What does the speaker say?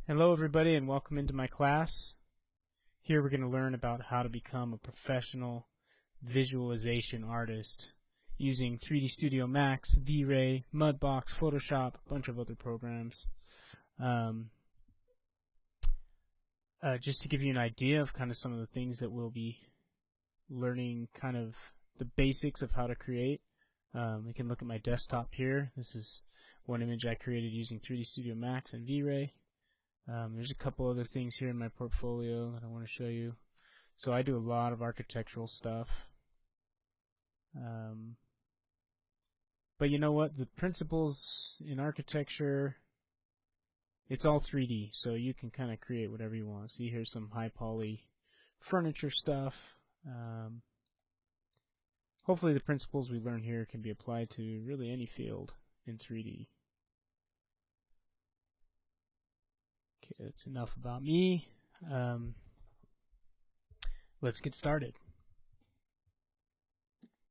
Hello everybody and welcome into my class. Here we're going to learn about how to become a professional visualization artist using 3D Studio Max, V-Ray, Mudbox, Photoshop, a bunch of other programs. Just to give you an idea of kind of some of the things that we'll be learning, kind of the basics of how to create. We can look at my desktop here. This is one image I created using 3D Studio Max and V-Ray. There's a couple other things here in my portfolio that I want to show you. So I do a lot of architectural stuff. But you know what? The principles in architecture, it's all 3D, so you can kind of create whatever you want. See, here's some high poly furniture stuff. Hopefully the principles we learn here can be applied to really any field in 3D. Okay, that's enough about me. Let's get started.